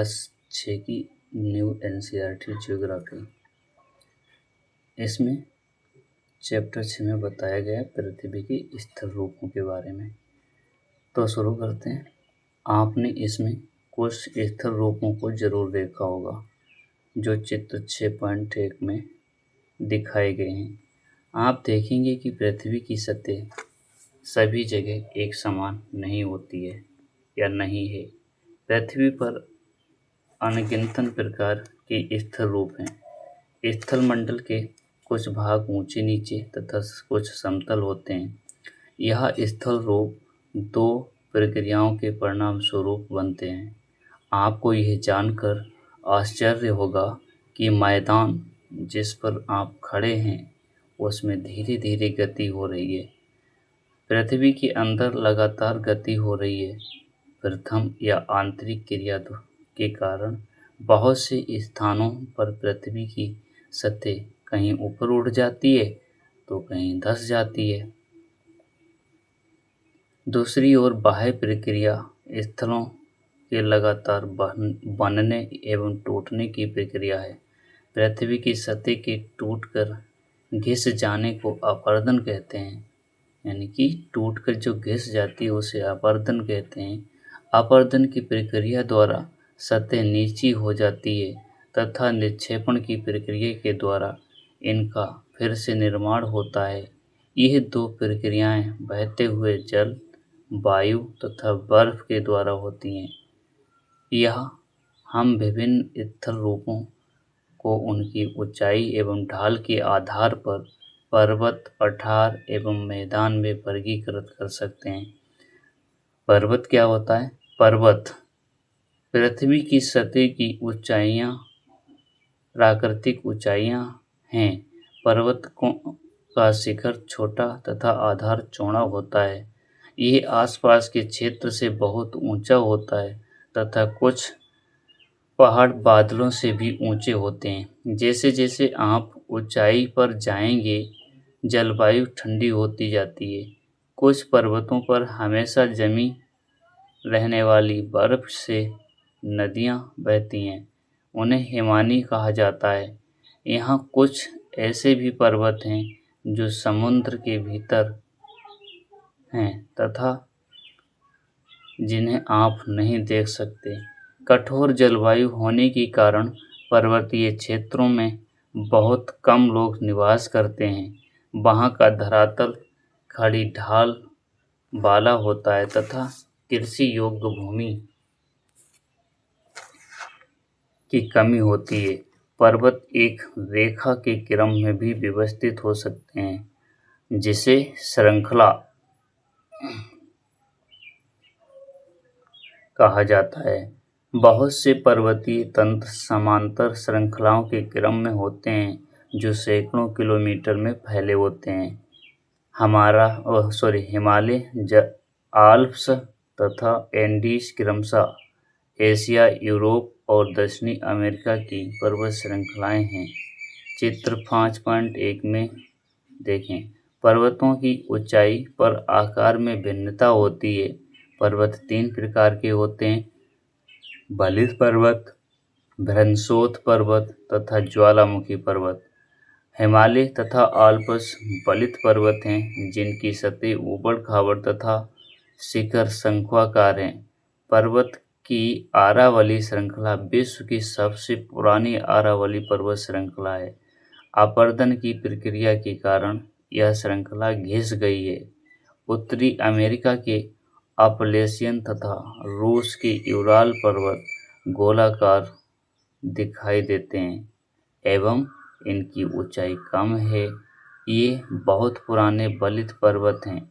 Class 6 की new NCERT geography. इसमें chapter 6 में बताया गया पृथ्वी के स्थल रूपों के बारे में। तो शुरू करते हैं। आपने इसमें कुछ स्थल रूपों को जरूर देखा होगा जो चित्र 6.1 में दिखाए गए हैं। आप देखेंगे कि पृथ्वी की सतह सभी जगह एक समान नहीं होती है या नहीं है। पृथ्वी पर अनगिनत प्रकार के स्थल रूप हैं। स्थल मंडल के कुछ भाग ऊंचे नीचे तथा कुछ समतल होते हैं। यह स्थल रूप दो प्रक्रियाओं के परिणाम स्वरूप बनते हैं। आपको यह जानकर आश्चर्य होगा कि मैदान जिस पर आप खड़े हैं उसमें धीरे धीरे गति हो रही है। पृथ्वी के अंदर लगातार गति हो रही है। प्रथम या आंतरिक क्रिया के कारण बहुत से स्थानों पर पृथ्वी की सतह कहीं ऊपर उठ जाती है तो कहीं धंस जाती है। दूसरी ओर बाह्य प्रक्रिया स्थलों के लगातार बनने एवं टूटने की प्रक्रिया है। पृथ्वी की सतह के टूटकर घिस जाने को अपरदन कहते हैं। यानी कि टूटकर जो घिस जाती है उसे अपरदन कहते हैं। अपरदन की प्रक्रिया द्वारा सतह नीची हो जाती है तथा निक्षेपण की प्रक्रिया के द्वारा इनका फिर से निर्माण होता है। यह दो प्रक्रियाएं बहते हुए जल, वायु तथा बर्फ के द्वारा होती हैं। यह हम विभिन्न स्थल रूपों को उनकी ऊंचाई एवं ढाल के आधार पर पर्वत, पठार एवं मैदान में वर्गीकृत कर सकते हैं। पर्वत क्या होता है? पर्वत पृथ्वी की सतह की ऊंचाइयां प्राकृतिक ऊंचाइयां हैं। पर्वत का शिखर छोटा तथा आधार चौड़ा होता है। यह आसपास के क्षेत्र से बहुत ऊंचा होता है तथा कुछ पहाड़ बादलों से भी ऊंचे होते हैं। जैसे जैसे आप ऊंचाई पर जाएंगे जलवायु ठंडी होती जाती है। कुछ पर्वतों पर हमेशा जमी रहने वाली बर्फ से नदियां बहती हैं। उन्हें हिमानी कहा जाता है। यहाँ कुछ ऐसे भी पर्वत हैं जो समुद्र के भीतर हैं तथा जिन्हें आप नहीं देख सकते। कठोर जलवायु होने के कारण पर्वतीय क्षेत्रों में बहुत कम लोग निवास करते हैं। वहाँ का धरातल खड़ी ढाल वाला होता है तथा कृषि योग्य भूमि की कमी होती है। पर्वत एक रेखा के क्रम में भी व्यवस्थित हो सकते हैं जिसे श्रृंखला कहा जाता है। बहुत से पर्वतीय तंत्र समांतर श्रृंखलाओं के क्रम में होते हैं जो सैकड़ों किलोमीटर में फैले होते हैं। हिमालय, आल्प्स तथा एंडीज क्रमशः एशिया, यूरोप और दक्षिणी अमेरिका की पर्वत श्रृंखलाएं हैं। चित्र 5.1 में देखें। पर्वतों की ऊंचाई पर आकार में भिन्नता होती है। पर्वत 3 प्रकार के होते हैं: बलित पर्वत, भ्रंशोत्थ पर्वत तथा ज्वालामुखी पर्वत। हिमालय तथा आल्प्स बलित पर्वत हैं जिनकी सतह ऊबड़-खाबड़ तथा शिखर शंक्वाकार हैं। पर्वत की आरावली श्रृंखला विश्व की सबसे पुरानी आरावली पर्वत श्रृंखला है। अपरदन की प्रक्रिया के कारण यह श्रृंखला घिस गई है। उत्तरी अमेरिका के अपलेशियन तथा रूस के यूराल पर्वत गोलाकार दिखाई देते हैं एवं इनकी ऊंचाई कम है। ये बहुत पुराने बलित पर्वत हैं।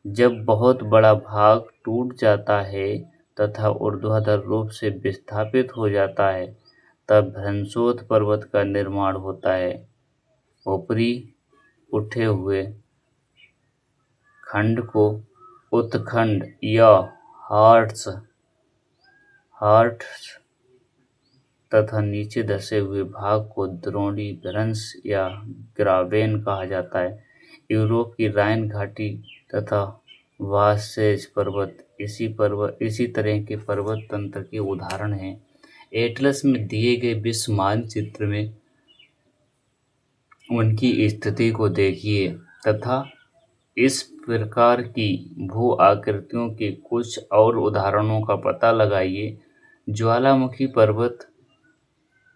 जब बहुत बड़ा भाग टूट जाता है तथा ऊर्ध्वाधर रूप से विस्थापित हो जाता है तब भ्रंशोत्थ पर्वत का निर्माण होता है। ऊपरी उठे हुए खंड को उत्खंड या हार्ट्स तथा नीचे धंसे हुए भाग को द्रोणी भ्रंश या ग्रावेन कहा जाता है। यूरोप की राइन घाटी तथा वासेज पर्वत इसी तरह के पर्वत तंत्र के उदाहरण हैं। एटलस में दिए गए विश्व मानचित्र में उनकी स्थिति को देखिए तथा इस प्रकार की भू आकृतियों के कुछ और उदाहरणों का पता लगाइए। ज्वालामुखी पर्वत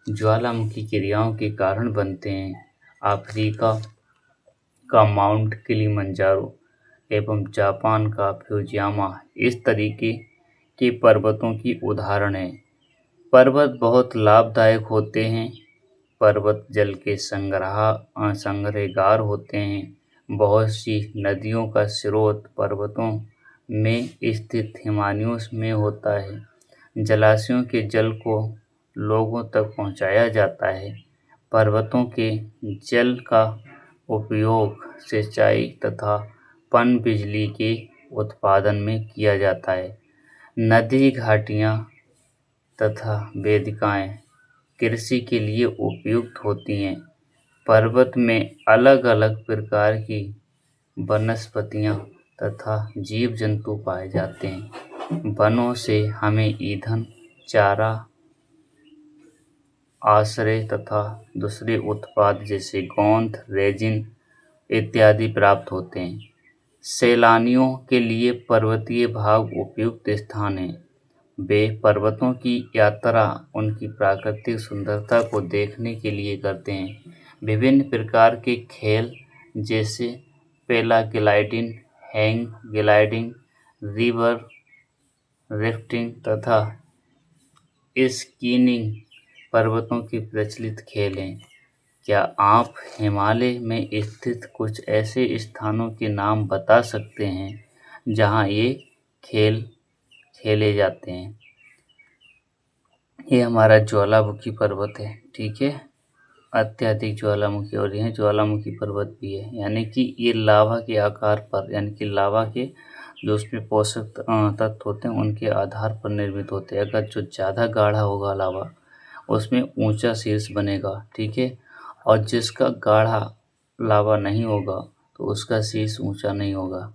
ज्वालामुखी क्रियाओं के कारण बनते हैं। अफ्रीका का माउंट किलिमंजारो एवं जापान का फ्यूजियामा इस तरीके के पर्वतों की उदाहरण हैं। पर्वत बहुत लाभदायक होते हैं। पर्वत जल के संग्रहगार होते हैं। बहुत सी नदियों का स्रोत पर्वतों में स्थित हिमालयों में होता है। जलाशयों के जल को लोगों तक पहुंचाया जाता है। पर्वतों के जल का उपयोग सिंचाई तथा पनबिजली के उत्पादन में किया जाता है। नदी घाटियाँ तथा वेदिकाएँ कृषि के लिए उपयुक्त होती हैं। पर्वत में अलग अलग प्रकार की वनस्पतियाँ तथा जीव जंतु पाए जाते हैं। वनों से हमें ईंधन, चारा, आश्रय तथा दूसरे उत्पाद जैसे गोंद, रेजिन इत्यादि प्राप्त होते हैं। सैलानियों के लिए पर्वतीय भाग उपयुक्त स्थान है। वे पर्वतों की यात्रा उनकी प्राकृतिक सुंदरता को देखने के लिए करते हैं। विभिन्न प्रकार के खेल जैसे paragliding, hang gliding, river rafting तथा स्कीइंग पर्वतों के प्रचलित खेल हैं। क्या आप हिमालय में स्थित कुछ ऐसे स्थानों के नाम बता सकते हैं जहां ये खेल खेले जाते हैं? ये हमारा ज्वालामुखी पर्वत है, ठीक है। अत्यधिक ज्वालामुखी और यह ज्वालामुखी पर्वत भी है, यानी कि ये लावा के आकार पर, यानी कि लावा के जो उसमें पोषक तत्व होते हैं उनके आधार पर निर्मित होते हैं। अगर जो ज़्यादा गाढ़ा होगा लावा उसमें ऊंचा शीर्ष बनेगा, ठीक है। और जिसका गाढ़ा लावा नहीं होगा तो उसका शीर्ष ऊंचा नहीं होगा।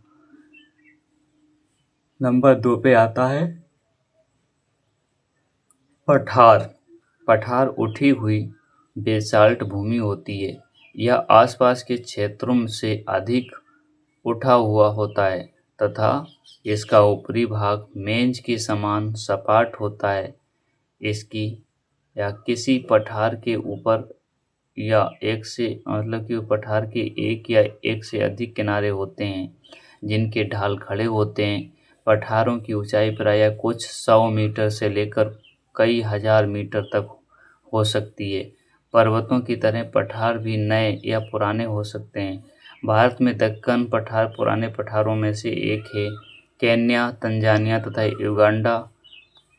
नंबर 2 पे आता है पठार। पठार उठी हुई बेसाल्ट भूमि होती है। यह आसपास के क्षेत्रों से अधिक उठा हुआ होता है तथा इसका ऊपरी भाग मेंज के समान सपाट होता है। इसकी या किसी पठार के ऊपर या एक से मतलब कि पठार के एक या एक से अधिक किनारे होते हैं जिनके ढाल खड़े होते हैं। पठारों की ऊंचाई प्रायः कुछ 100 मीटर से लेकर कई हजार मीटर तक हो सकती है। पर्वतों की तरह पठार भी नए या पुराने हो सकते हैं। भारत में दक्कन पठार पुराने पठारों में से एक है। केन्या, तंजानिया तथा युगांडा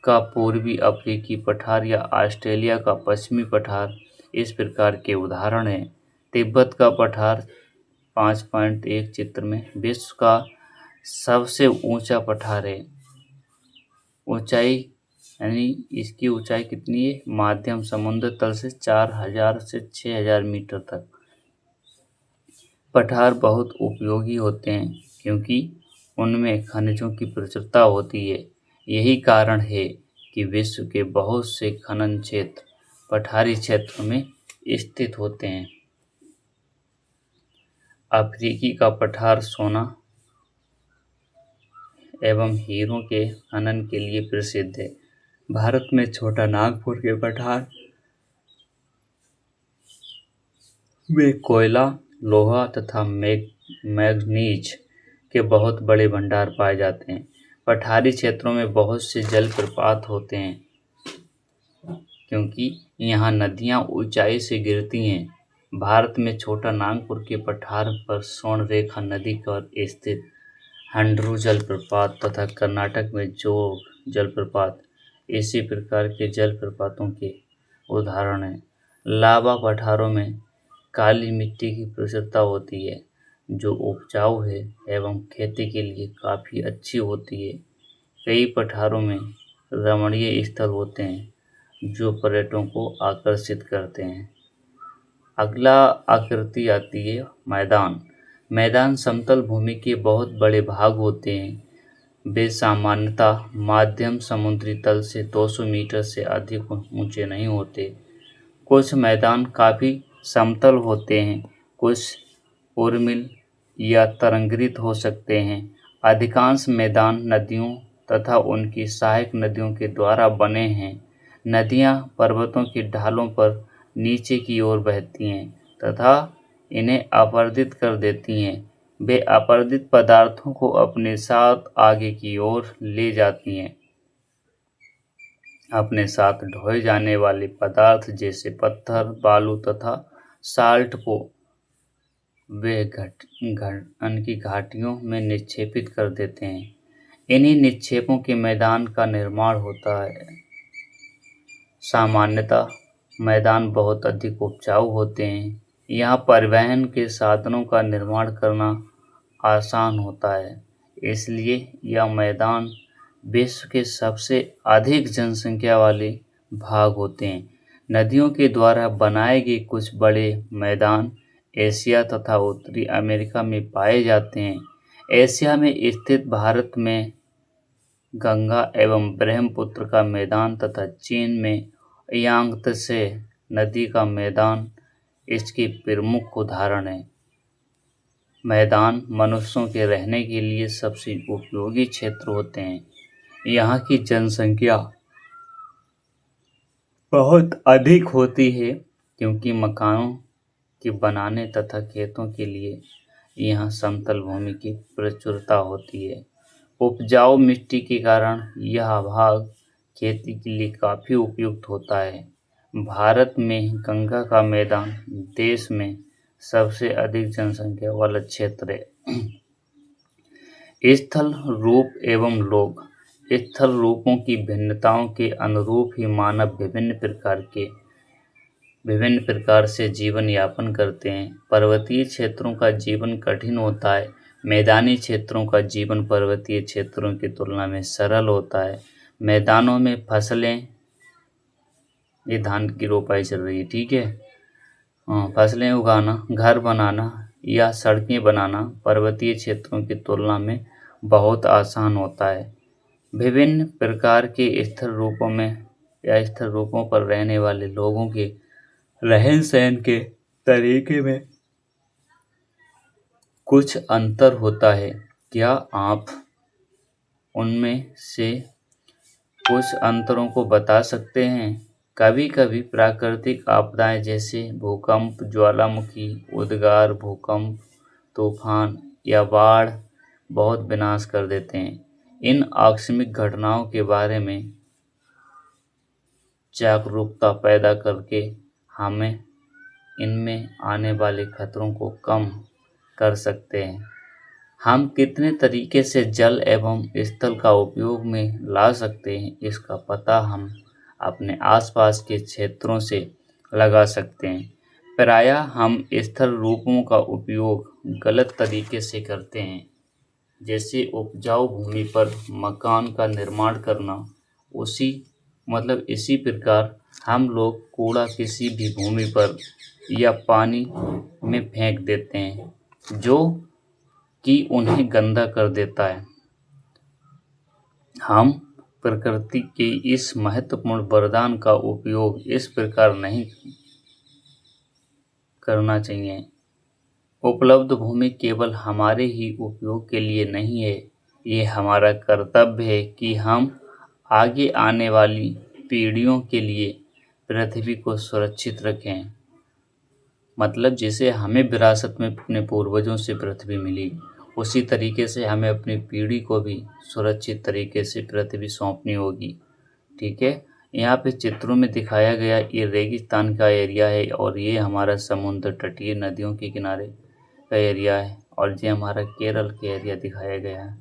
का पूर्वी अफ्रीकी पठार या ऑस्ट्रेलिया का पश्चिमी पठार इस प्रकार के उदाहरण हैं। तिब्बत का पठार 5.1 चित्र में विश्व का सबसे ऊंचा पठार है। ऊंचाई यानी इसकी ऊंचाई कितनी है? मध्यम समुद्र तल से 4000 से 6000 मीटर तक। पठार बहुत उपयोगी होते हैं क्योंकि उनमें खनिजों की प्रचुरता होती है। यही कारण है कि विश्व के बहुत से खनन क्षेत्र पठारी क्षेत्र में स्थित होते हैं। अफ्रीकी का पठार सोना एवं हीरों के खनन के लिए प्रसिद्ध है। भारत में छोटा नागपुर के पठार में कोयला, लोहा तथा मैग्नीज के बहुत बड़े भंडार पाए जाते हैं। पठारी क्षेत्रों में बहुत से जलप्रपात होते हैं क्योंकि यहाँ नदियाँ ऊंचाई से गिरती हैं। भारत में छोटा नागपुर के पठार पर स्वर्णरेखा नदी पर स्थित हंड्रू जलप्रपात तथा कर्नाटक में जोग जलप्रपात इसी प्रकार के जलप्रपातों के उदाहरण हैं। लावा पठारों में काली मिट्टी की प्रचुरता होती है जो उपजाऊ है एवं खेती के लिए काफ़ी अच्छी होती है। कई पठारों में रमणीय स्थल होते हैं जो पर्यटकों को आकर्षित करते हैं। अगला आकृति आती है मैदान। मैदान समतल भूमि के बहुत बड़े भाग होते हैं वे सामान्यतः मध्यम समुद्री तल से 200 मीटर से अधिक ऊंचे नहीं होते। कुछ मैदान काफ़ी समतल होते हैं, कुछ उर्मिल या तरंगित हो सकते हैं। अधिकांश मैदान नदियों तथा उनकी सहायक नदियों के द्वारा बने हैं। नदियाँ पर्वतों की ढालों पर नीचे की ओर बहती हैं तथा इन्हें अपरदित कर देती हैं। वे अपरदित पदार्थों को अपने साथ आगे की ओर ले जाती हैं। अपने साथ ढोए जाने वाले पदार्थ जैसे पत्थर, बालू तथा साल्ट को वे उनकी घाटियों में निक्षेपित कर देते हैं। इन्हीं निक्षेपों के मैदान का निर्माण होता है। सामान्यतः मैदान बहुत अधिक उपजाऊ होते हैं। यहाँ परिवहन के साधनों का निर्माण करना आसान होता है, इसलिए यह मैदान विश्व के सबसे अधिक जनसंख्या वाले भाग होते हैं। नदियों के द्वारा बनाए गए कुछ बड़े मैदान एशिया तथा उत्तरी अमेरिका में पाए जाते हैं। एशिया में स्थित भारत में गंगा एवं ब्रह्मपुत्र का मैदान तथा चीन में यांगत्से नदी का मैदान इसके प्रमुख उदाहरण हैं। मैदान मनुष्यों के रहने के लिए सबसे उपयोगी क्षेत्र होते हैं। यहाँ की जनसंख्या बहुत अधिक होती है क्योंकि मकानों के बनाने तथा खेतों के लिए यहाँ समतल भूमि की प्रचुरता होती है। उपजाऊ मिट्टी के कारण यह भाग खेती के लिए काफ़ी उपयुक्त होता है। भारत में गंगा का मैदान देश में सबसे अधिक जनसंख्या वाला क्षेत्र है। स्थल रूप एवं लोग। स्थल रूपों की भिन्नताओं के अनुरूप ही मानव विभिन्न प्रकार से जीवन यापन करते हैं। पर्वतीय क्षेत्रों का जीवन कठिन होता है। मैदानी क्षेत्रों का जीवन पर्वतीय क्षेत्रों की तुलना में सरल होता है। मैदानों में फसलें, ये धान की रोपाई चल रही है, ठीक है। फसलें उगाना, घर बनाना या सड़कें बनाना पर्वतीय क्षेत्रों की तुलना में बहुत आसान होता है। विभिन्न प्रकार के स्थिर रूपों में या स्थिर रूपों पर रहने वाले लोगों के रहन सहन के तरीके में कुछ अंतर होता है। क्या आप उनमें से कुछ अंतरों को बता सकते हैं? कभी कभी प्राकृतिक आपदाएं जैसे भूकंप, ज्वालामुखी, उद्गार, भूकंप, तूफान या बाढ़ बहुत विनाश कर देते हैं। इन आकस्मिक घटनाओं के बारे में जागरूकता पैदा करके हमें इनमें आने वाले खतरों को कम कर सकते हैं। हम कितने तरीके से जल एवं स्थल का उपयोग में ला सकते हैं, इसका पता हम अपने आसपास के क्षेत्रों से लगा सकते हैं। प्रायः हम स्थल रूपों का उपयोग गलत तरीके से करते हैं, जैसे उपजाऊ भूमि पर मकान का निर्माण करना। इसी प्रकार हम लोग कूड़ा किसी भी भूमि पर या पानी में फेंक देते हैं, जो कि उन्हें गंदा कर देता है। हम प्रकृति के इस महत्वपूर्ण वरदान का उपयोग इस प्रकार नहीं करना चाहिए। उपलब्ध भूमि केवल हमारे ही उपयोग के लिए नहीं है, ये हमारा कर्तव्य है कि हम आगे आने वाली पीढ़ियों के लिए पृथ्वी को सुरक्षित रखें। जैसे हमें विरासत में अपने पूर्वजों से पृथ्वी मिली, उसी तरीके से हमें अपनी पीढ़ी को भी सुरक्षित तरीके से पृथ्वी सौंपनी होगी, ठीक है। यहाँ पे चित्रों में दिखाया गया ये रेगिस्तान का एरिया है और ये हमारा समुद्र तटीय नदियों के किनारे का एरिया है और ये हमारा केरल के एरिया दिखाया गया है,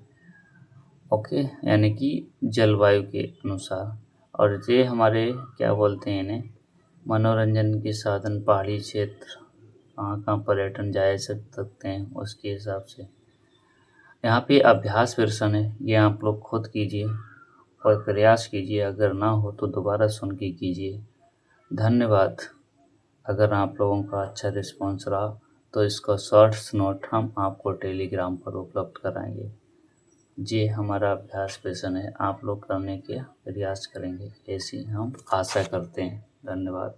ओके, यानी कि जलवायु के अनुसार। और ये हमारे क्या बोलते हैं इन्हें, मनोरंजन के साधन, पहाड़ी क्षेत्र, कहाँ पर्यटन जाए सकते हैं उसके हिसाब से। यहाँ पे अभ्यास प्रश्न है, ये आप लोग खुद कीजिए और प्रयास कीजिए। अगर ना हो तो दोबारा सुन के कीजिए। धन्यवाद। अगर आप लोगों का अच्छा रिस्पॉन्स रहा तो इसका शॉर्ट्स नोट हम आपको टेलीग्राम पर उपलब्ध कराएंगे। ये हमारा अभ्यास प्रश्न है, आप लोग करने के प्रयास करेंगे ऐसी हम आशा करते हैं। धन्यवाद।